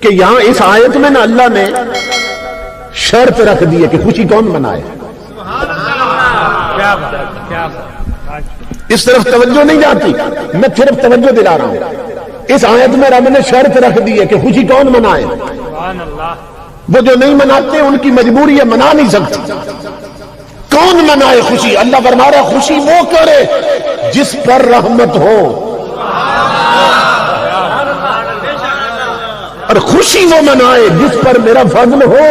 کہ یہاں اس آیت میں نا اللہ نے شرط رکھ دی ہے کہ خوشی کون منائے. اس طرف توجہ نہیں جاتی, میں صرف توجہ دلا رہا ہوں. اس آیت میں رب نے شرط رکھ دی ہے کہ خوشی کون منائے. وہ جو نہیں مناتے ان کی مجبوری ہے, منا نہیں سکتی. کون منائے خوشی؟ اللہ فرما رہا ہے خوشی وہ کرے جس پر رحمت ہو, اور خوشی وہ منائے جس پر میرا فضل ہو.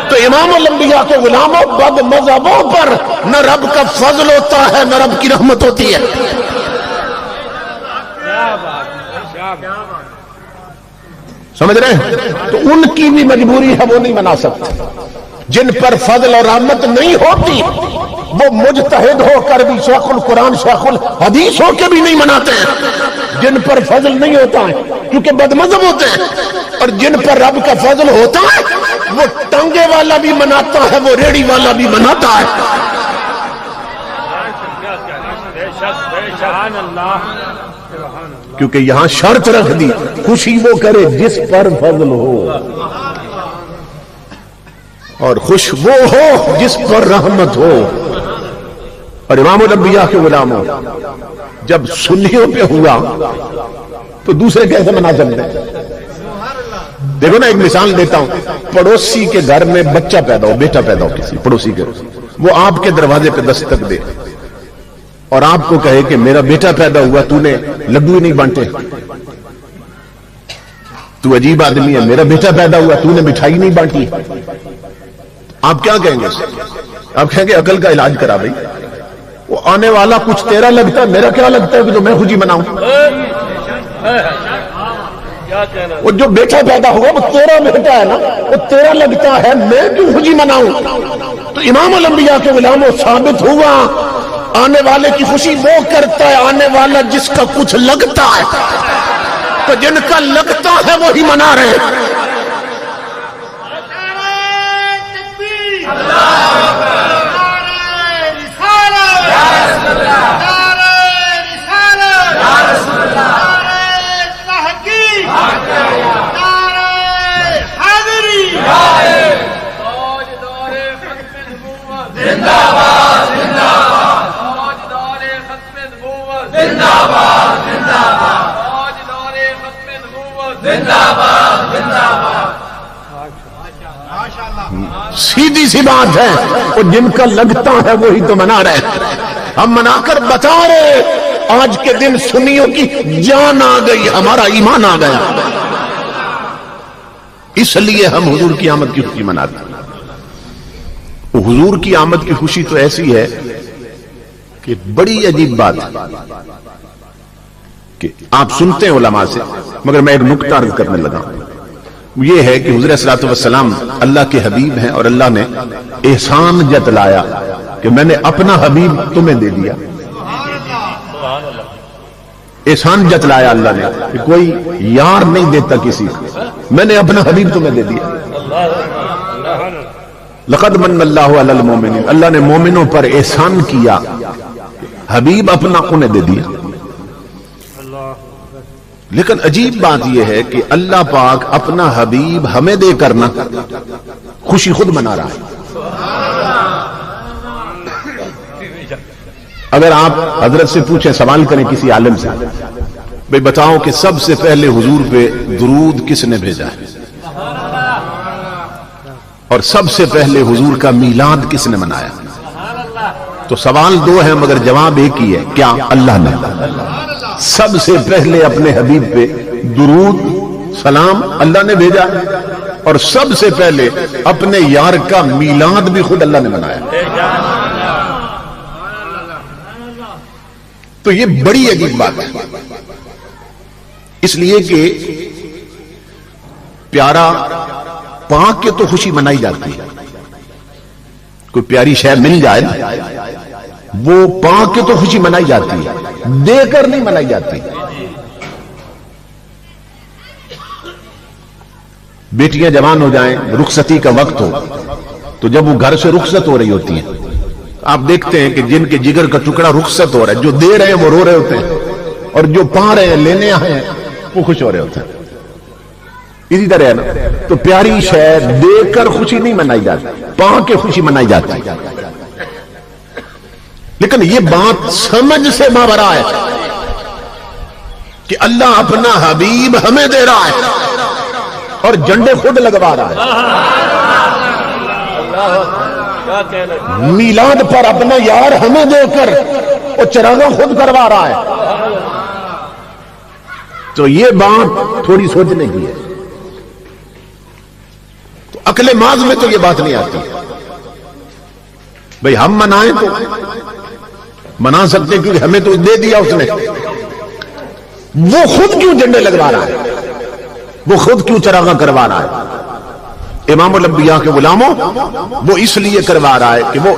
تو امام الانبیاء کے غلاموں بد مذہبوں پر نہ رب کا فضل ہوتا ہے نہ رب کی رحمت ہوتی ہے. سمجھ رہے ہیں؟ تو ان کی بھی مجبوری ہے, وہ نہیں منا سکتے. جن پر فضل اور رحمت نہیں ہوتی وہ مجتہد ہو کر بھی, شیخ القرآن شیخ الحدیث ہو کے بھی نہیں مناتے ہیں. جن پر فضل نہیں ہوتا ہے کیونکہ بد مذہب ہوتے ہیں, اور جن پر رب کا فضل ہوتا ہے وہ ٹانگے والا بھی مناتا ہے, وہ ریڑی والا بھی مناتا ہے. کیونکہ یہاں شرط رکھ دی خوشی وہ کرے جس پر فضل ہو, اور خوش وہ ہو جس پر رحمت ہو. اور امام الانبیاء کے غلاموں جب سنیوں پہ ہوا تو دوسرے کیسے منا سکتے ہیں؟ دیکھو نا, ایک مثال دیتا ہوں. پڑوسی کے گھر میں بچہ پیدا ہو, بیٹا پیدا ہو کسی پڑوسی کے, وہ آپ کے دروازے پہ دستک دے اور آپ کو کہے کہ میرا بیٹا پیدا ہوا, تو نے لڈو ہی نہیں بانٹے, تو عجیب آدمی ہے, میرا بیٹا پیدا ہوا تو نے مٹھائی نہیں بانٹی. آپ کیا کہیں گے؟ آپ کہیں گے عقل کا علاج کرا بھائی. وہ آنے والا کچھ تیرا لگتا ہے, میرا کیا لگتا ہے کہ تو میں خوشی مناؤں. وہ جو بیٹا پیدا ہوا وہ تیرا بیٹا ہے نا, وہ تیرا لگتا ہے, میں کیوں خوشی مناؤں. تو امام الانبیاء کے غلاموں ثابت ہوا آنے والے کی خوشی وہ کرتا ہے, آنے والا جس کا کچھ لگتا ہے. تو جن کا لگتا ہے وہی منا رہے ہیں. سیدھی سی بات ہے, اور جن کا لگتا ہے وہی تو منا رہے ہیں. ہم منا کر بتا رہے آج کے دن سنیوں کی جان آ گئی, ہمارا ایمان آ گیا, اس لیے ہم حضور کی آمد کی خوشی مناتے ہیں. حضور کی آمد کی خوشی تو ایسی ہے کہ بڑی عجیب بات ہے کہ آپ سنتے ہیں علماء سے, مگر میں ایک نکتہ عرض کرنے لگا. یہ ہے کہ حضور صلی اللہ علیہ وسلم اللہ کے حبیب ہیں, اور اللہ نے احسان جتلایا کہ میں نے اپنا حبیب تمہیں دے دیا. احسان جتلایا اللہ نے کہ کوئی یار نہیں دیتا کسی کو, میں نے اپنا حبیب تمہیں دے دیا. لقد من اللہ علی المومنین, اللہ نے مومنوں پر احسان کیا, حبیب اپنا انہیں دے دیا. لیکن عجیب بات یہ ہے کہ اللہ پاک اپنا حبیب ہمیں دے کرنا خوشی خود منا رہا ہے. اگر آپ حضرت سے پوچھیں, سوال کریں کسی عالم سے, بھئی بتاؤ کہ سب سے پہلے حضور پہ درود کس نے بھیجا ہے, اور سب سے پہلے حضور کا میلاد کس نے منایا, تو سوال دو ہیں مگر جواب ایک ہی ہے, کیا اللہ نے. سب سے پہلے اپنے حبیب پہ درود سلام اللہ نے بھیجا, اور سب سے پہلے اپنے یار کا میلاد بھی خود اللہ نے منایا. تو یہ بڑی عجیب بات ہے, اس لیے کہ پیارا پا کے تو خوشی منائی جاتی ہے. کوئی پیاری شے مل جائے وہ پا کے تو خوشی منائی جاتی ہے, دے کر نہیں منائی جاتی. بیٹیاں جوان ہو جائیں, رخصتی کا وقت ہو, تو جب وہ گھر سے رخصت ہو رہی ہوتی ہیں آپ دیکھتے ہیں کہ جن کے جگر کا ٹکڑا رخصت ہو رہا ہے، جو دے رہے ہیں وہ رو رہے ہوتے ہیں، اور جو پا رہے ہیں لینے آئے ہیں وہ خوش ہو رہے ہوتے ہیں. اسی طرح ہے نا. تو پیاری شے دے کر خوشی نہیں منائی جاتی، پا کے خوشی منائی جاتی. لیکن یہ بات سمجھ سے ماورا ہے کہ اللہ اپنا حبیب ہمیں دے رہا ہے اور جھنڈے خود لگوا رہا ہے. میلاد پر اپنا یار ہمیں دے کر وہ چراغاں خود کروا رہا ہے. تو یہ بات تھوڑی سوچنے کی ہے. تو عقل ماض میں تو یہ بات نہیں آتی. بھئی ہم منائیں تو منا سکتے ہیں کیونکہ ہمیں تو دے دیا اس نے. وہ خود کیوں جھنڈے لگوا رہا ہے؟ وہ خود کیوں چراغاں کروا رہا ہے؟ امام الانبیاء کے غلاموں وہ اس لیے کروا رہا ہے کہ وہ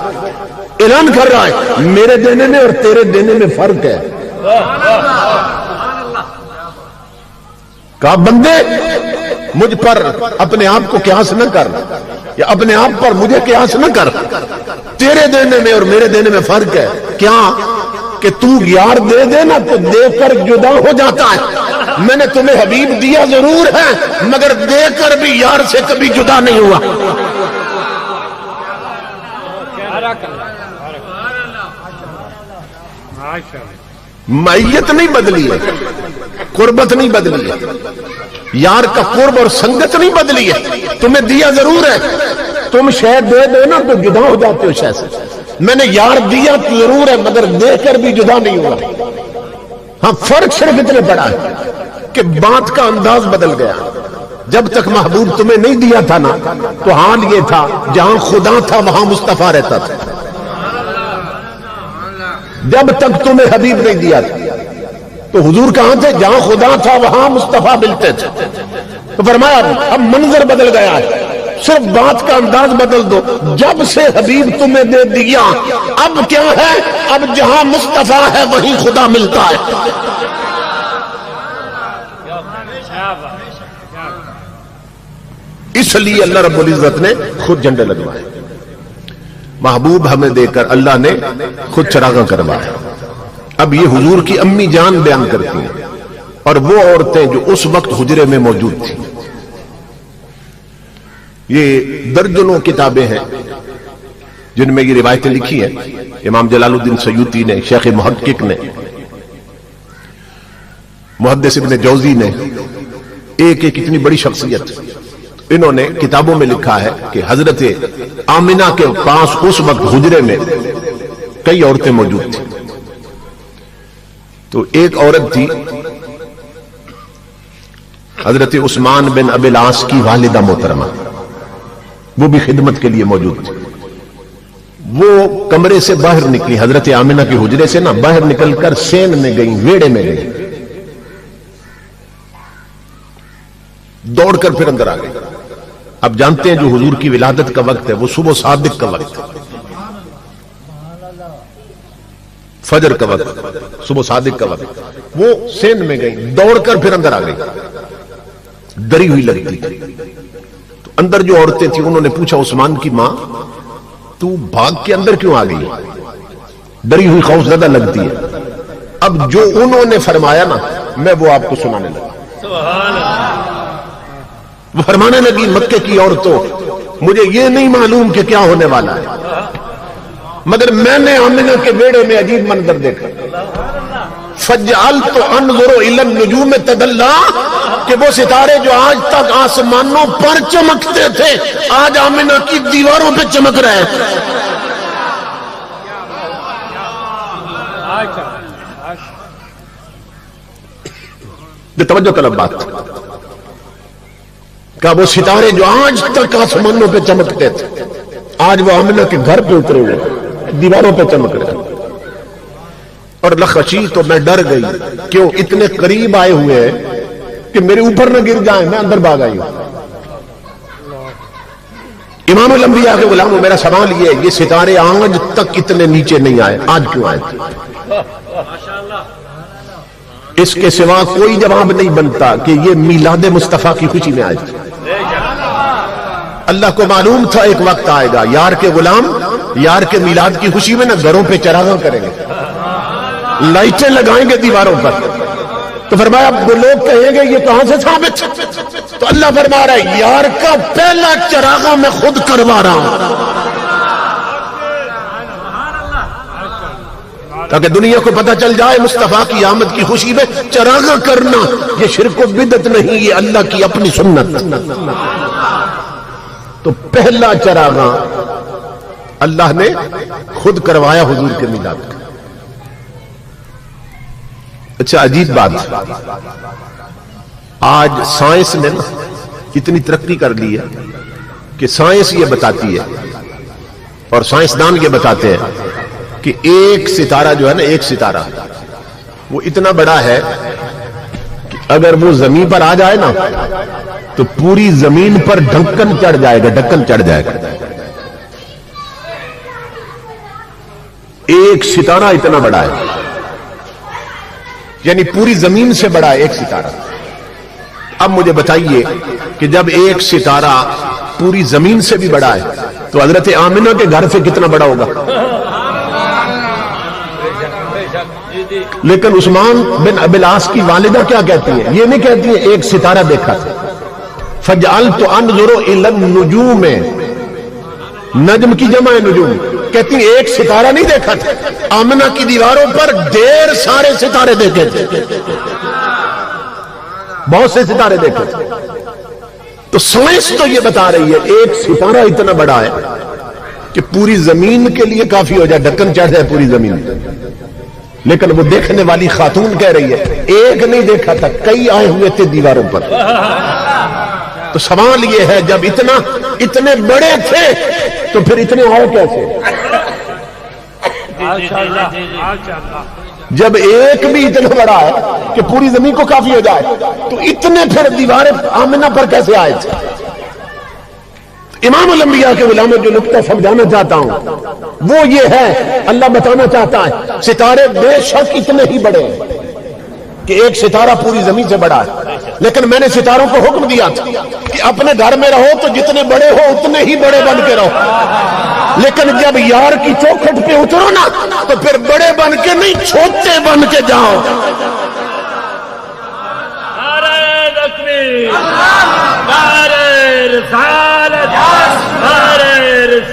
اعلان کر رہا ہے میرے دینے میں اور تیرے دینے میں فرق ہے. کہا بندے مجھ پر اپنے آپ کو قیاس نہ کر، یا اپنے آپ پر مجھے قیاس نہ کر. تیرے دینے میں اور میرے دینے میں فرق ہے. کیا کہ تو یار دے دینا تو دے کر جدا ہو جاتا ہے. میں نے تمہیں حبیب دیا ضرور ہے مگر دے کر بھی یار سے کبھی جدا نہیں ہوا. معیت نہیں بدلی ہے، قربت نہیں بدلی ہے، یار کا قرب اور سنگت نہیں بدلی ہے. تمہیں دیا ضرور ہے، تم شاید دے دو نا تو جدا ہو جاتے ہو شاید سے. میں نے یار دیا تو ضرور ہے مگر دے کر بھی جدا نہیں ہوا. ہاں فرق صرف اتنے پڑا ہے کہ بات کا انداز بدل گیا. جب تک محبوب تمہیں نہیں دیا تھا نا تو حال یہ تھا جہاں خدا تھا وہاں مصطفیٰ رہتا تھا. جب تک تمہیں حبیب نہیں دیا تھا تو حضور کہاں تھے؟ جہاں خدا تھا وہاں مصطفیٰ ملتے تھے. تو فرمایا اب منظر بدل گیا ہے، صرف بات کا انداز بدل دو. جب سے حبیب تمہیں دے دیا اب کیا ہے؟ اب جہاں مصطفیٰ ہے وہیں خدا ملتا ہے. اس لیے اللہ رب العزت نے خود جھنڈے لگوائے. محبوب ہمیں دے کر اللہ نے خود چراغاں کروایا. اب یہ حضور کی امی جان بیان کرتی ہیں اور وہ عورتیں جو اس وقت حجرے میں موجود تھیں. یہ درجنوں کتابیں ہیں جن میں یہ روایتیں لکھی ہیں. امام جلال الدین سیوطی نے، شیخ محقق نے، محدث ابن جوزی نے، ایک ایک اتنی بڑی شخصیت انہوں نے کتابوں میں لکھا ہے کہ حضرت آمنہ کے پاس اس وقت حجرے میں کئی عورتیں موجود تھیں. تو ایک عورت تھی حضرت عثمان بن ابی العاص کی والدہ محترمہ، وہ بھی خدمت کے لیے موجود تھی. وہ کمرے سے باہر نکلی، حضرت آمنہ کے حجرے سے نا باہر نکل کر سین میں گئی، ویڑے میں گئی، دوڑ کر پھر اندر آ گئی. اب جانتے ہیں جو حضور کی ولادت کا وقت ہے وہ صبح صادق کا وقت ہے، فجر کا وقت، صبح صادق کا وقت. وہ سین میں گئی، دوڑ کر پھر اندر آ گئی، ڈری ہوئی لگتی تھی. تو اندر جو عورتیں تھیں انہوں نے پوچھا عثمان کی ماں تو بھاگ کے اندر کیوں آ گئی؟ ڈری ہوئی خوف زدہ لگتی ہے. اب جو انہوں نے فرمایا نا میں وہ آپ کو سنانے لگا. وہ فرمانے لگی مکے کی عورتوں مجھے یہ نہیں معلوم کہ کیا ہونے والا ہے مگر میں نے آمنہ کے بیڑے میں عجیب منظر دیکھا. فجعلت انظر الى النجوم تدلا، کہ وہ ستارے جو آج تک آسمانوں پر چمکتے تھے آج آمنہ کی دیواروں پہ چمک رہے ہیں. یہ توجہ طلب بات کہ وہ ستارے جو آج تک آسمانوں پہ چمکتے تھے آج وہ آمنہ کے گھر پہ اترے ہوئے، دیواروں پہ چمک رہے. اور لخشی تو میں ڈر گئی، کیوں؟ اتنے قریب آئے ہوئے ہیں کہ میرے اوپر نہ گر جائیں، میں اندر بھاگ آئی ہوں. امام الانبیاء کے غلاموں میرا سوال یہ ہے، یہ ستارے آج تک اتنے نیچے نہیں آئے، آج کیوں آئے تھے؟ اس کے سوا کوئی جواب نہیں بنتا کہ یہ میلاد مصطفیٰ کی خوشی میں آئے تھے. اللہ کو معلوم تھا ایک وقت آئے گا یار کے غلام یار کے میلاد کی خوشی میں نا گھروں پہ چراغاں کریں گے، لائٹیں لگائیں گے دیواروں پر. تو فرمایا وہ لوگ کہیں گے یہ کہاں سے ثابت؟ تو اللہ فرما رہا ہے یار کا پہلا چراغاں میں خود کروا رہا ہوں، تاکہ دنیا کو پتہ چل جائے مصطفیٰ کی آمد کی خوشی میں چراغاں کرنا یہ شرک و بدعت نہیں، یہ اللہ کی اپنی سنت. تو پہلا چراغاں اللہ نے خود کروایا حضور کے میلاد کا. اچھا عجیب بات، آج سائنس نے اتنی ترقی کر لی ہے کہ سائنس یہ بتاتی ہے اور سائنسدان یہ بتاتے ہیں کہ ایک ستارہ جو ہے نا، ایک ستارہ وہ اتنا بڑا ہے کہ اگر وہ زمین پر آ جائے نا تو پوری زمین پر ڈھکن چڑھ جائے گا، ڈھکن چڑھ جائے گا. ایک ستارہ اتنا بڑا ہے، یعنی پوری زمین سے بڑا ہے ایک ستارہ. اب مجھے بتائیے کہ جب ایک ستارہ پوری زمین سے بھی بڑا ہے تو حضرت آمنہ کے گھر سے کتنا بڑا ہوگا؟ لیکن عثمان بن ابی العاص کی والدہ کیا کہتی ہیں؟ یہ نہیں کہتی ہیں ایک ستارہ دیکھا تھا، فجعلت انظر الی النجوم، نجم کی جمع ہے نجوم، کہتی ہیں ایک ستارہ نہیں دیکھا تھا، آمنہ کی دیواروں پر ڈھیر سارے ستارے دیکھے تھے، بہت سے ستارے دیکھے تھے. تو سائنس تو یہ بتا رہی ہے ایک ستارہ اتنا بڑا ہے کہ پوری زمین کے لیے کافی ہو جائے، ڈھکن چڑھ جائے پوری زمین. لیکن وہ دیکھنے والی خاتون کہہ رہی ہے ایک نہیں دیکھا تھا، کئی آئے ہوئے تھے دیواروں پر. تو سوال یہ ہے جب اتنے بڑے تھے تو پھر اتنے آئے کیسے؟ جب ایک بھی اتنا بڑا ہے کہ پوری زمین کو کافی ہو جائے تو اتنے پھر دیواریں آمنہ پر کیسے آئے تھے؟ امام الانبیاء کے غلاموں جو نقطہ سمجھانا چاہتا ہوں وہ یہ ہے، اللہ بتانا چاہتا ہے ستارے بے شک اتنے ہی بڑے ہیں کہ ایک ستارہ پوری زمین سے بڑا ہے، لیکن میں نے ستاروں کو حکم دیا تھا کہ اپنے گھر میں رہو تو جتنے بڑے ہو اتنے ہی بڑے بن کے رہو، لیکن جب یار کی چوکھٹ پہ اترو نا تو پھر بڑے بن کے نہیں چھوٹے بن کے جاؤ. نعرہ تکبیر، نعرہ رسالت.